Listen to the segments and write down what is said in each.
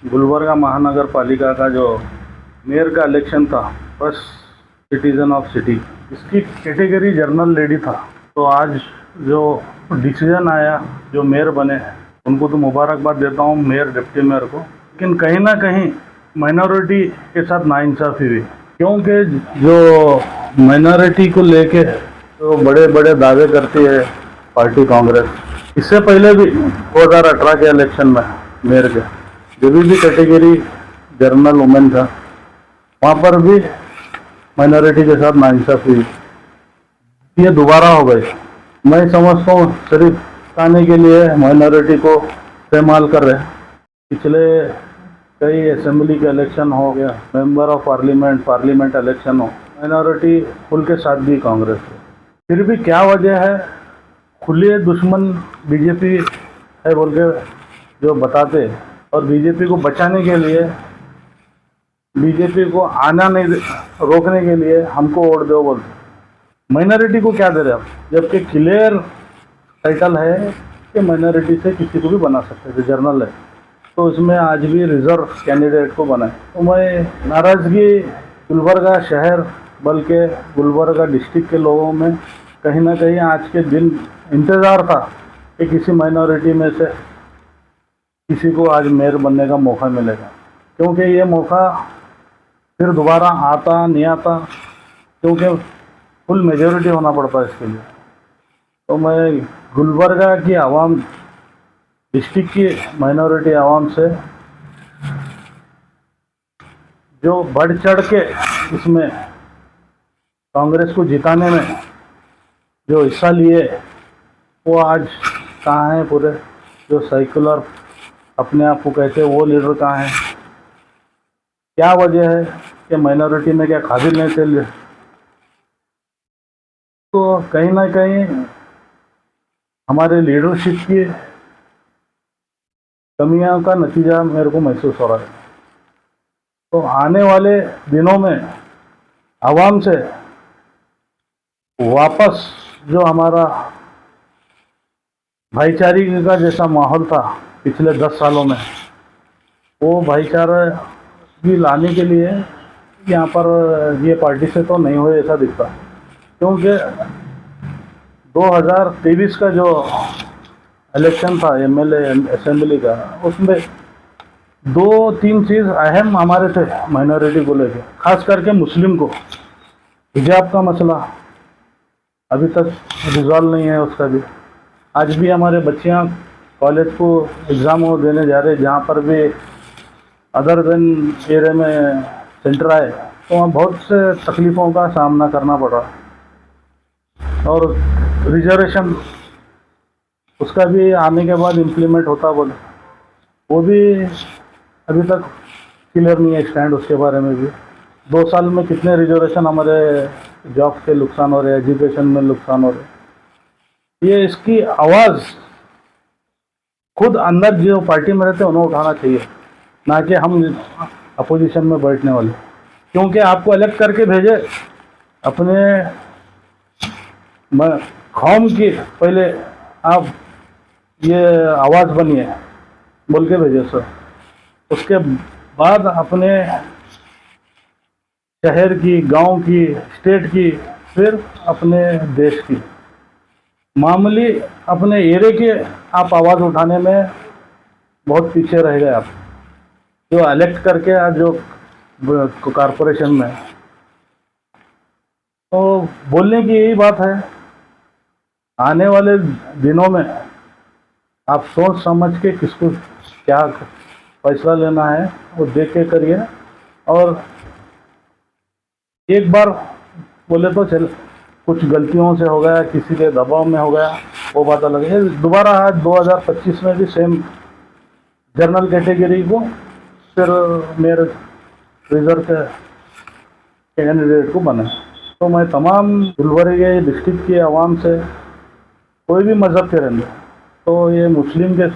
गुलबर्गा महानगर पालिका का जो मेयर का इलेक्शन था, फर्स्ट सिटीजन ऑफ सिटी, इसकी कैटेगरी जर्नल लेडी था। तो आज जो डिसीजन आया, जो मेयर बने हैं उनको तो मुबारकबाद देता हूँ, मेयर डिप्टी मेयर को। लेकिन कहीं ना कहीं माइनॉरिटी के साथ नाइंसाफ़ी हुई, क्योंकि जो माइनॉरिटी को लेके तो बड़े बड़े दावे करती है पार्टी कांग्रेस। इससे पहले भी 2018 के इलेक्शन में मेयर के जो भी कैटेगरी जर्नल वुमेन था, वहाँ पर भी माइनॉरिटी के साथ नाइंसाफ़ी हुई। ये दोबारा हो गई। मैं समझता हूँ सिर्फ खाने के लिए माइनॉरिटी को इस्तेमाल कर रहे हैं। पिछले कई असेंबली के इलेक्शन हो गया, मेंबर ऑफ पार्लियामेंट इलेक्शन हो, माइनॉरिटी फुल के साथ भी कांग्रेस है। फिर भी क्या वजह है? खुले दुश्मन बीजेपी है बोल के जो बताते, और बीजेपी को बचाने के लिए, बीजेपी को आना नहीं रोकने के लिए हमको वोट दो बोलते। माइनॉरिटी को क्या दे रहे आप, जबकि क्लियर टाइटल है कि माइनॉरिटी से किसी को भी बना सकते थे, जर्नल है। तो इसमें आज भी रिजर्व कैंडिडेट को बनाए। तो मैं नाराज़गी गुलबर्गा शहर बल्कि गुलबर्गा डिस्ट्रिक्ट के लोगों में कहीं ना कहीं आज के दिन इंतज़ार था कि किसी माइनॉरिटी में से किसी को आज मेयर बनने का मौका मिलेगा, क्योंकि ये मौका फिर दोबारा आता नहीं आता, क्योंकि फुल मेजॉरिटी होना पड़ता है इसके लिए। तो मैं गुलबर्गा की आवाम, डिस्ट्रिक्ट की माइनॉरिटी आवाम से जो बढ़ चढ़ के इसमें कांग्रेस को जिताने में जो हिस्सा लिए, वो आज कहाँ हैं? पूरे जो सेक्युलर अपने आप को कहते हैं वो लीडर कहाँ हैं? क्या वजह है कि माइनॉरिटी में क्या काबिल नहीं थे? तो कहीं ना कहीं हमारे लीडरशिप की कमियों का नतीजा मेरे को महसूस हो रहा है। तो आने वाले दिनों में आवाम से वापस जो हमारा भाईचारे का जैसा माहौल था पिछले 10 सालों में, वो भाईचारा भी लाने के लिए यहाँ पर ये पार्टी से तो नहीं हुए ऐसा दिखता, क्योंकि 2023 का जो इलेक्शन था एमएलए असेंबली का, उसमें 2-3 चीज़ अहम हमारे थे माइनॉरिटी को लेके, खास करके मुस्लिम को। हिजाब का मसला अभी तक रिजॉल्व नहीं है, उसका भी आज भी हमारे बच्चियां कॉलेज को एग्ज़ाम देने जा रहे, जहाँ पर भी अदर देन एरिया में सेंटर आए तो वहाँ बहुत से तकलीफ़ों का सामना करना पड़ा। और रिजर्वेशन उसका भी आने के बाद इम्प्लीमेंट होता बोले, वो भी अभी तक क्लियर नहीं है स्टैंड उसके बारे में भी। 2 साल में कितने रिजर्वेशन हमारे जॉब के नुकसान हो रहे, एजुकेशन में नुकसान हो रहे। ये इसकी आवाज़ खुद अंदर जो पार्टी में रहते हैं उन्हें उठाना चाहिए, ना कि हम अपोजिशन में बैठने वाले। क्योंकि आपको इलेक्ट करके भेजे अपने कौम की, पहले आप ये आवाज़ बनिए बोल के भेजे सर, उसके बाद अपने शहर की, गांव की, स्टेट की, फिर अपने देश की, मामूली अपने एरिया की आप आवाज़ उठाने में बहुत पीछे रह गए। आप जो इलेक्ट करके आज जो कॉरपोरेशन में, तो बोलने की यही बात है। आने वाले दिनों में आप सोच समझ के किसको क्या फैसला लेना है वो देख के करिए। और एक बार बोले तो चल कुछ गलतियों से हो गया, किसी के दबाव में हो गया, वो बात अलग है। दोबारा आज 2025 में भी सेम जनरल कैटेगरी को फिर मेरे रिजर्व के कैंडिडेट को बने। तो मैं तमाम गुलबर्गा डिस्ट्रिक्ट के आवाम से, कोई भी मज़हब के रहने, तो ये मुस्लिम के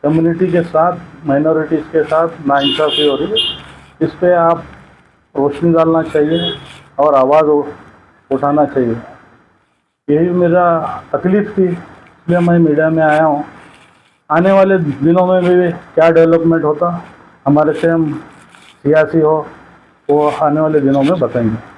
कम्युनिटी के साथ, माइनॉरिटीज़ के साथ नाइंसाफ़ी हो रही है, इस पर आप रोशनी डालना चाहिए और आवाज़ उठाना चाहिए। यही मेरा तकलीफ़ थी, इसलिए मैं मीडिया में आया हूँ। आने वाले दिनों में भी क्या डेवलपमेंट होता हमारे सीएम सियासी हो वो आने वाले दिनों में बताएंगे।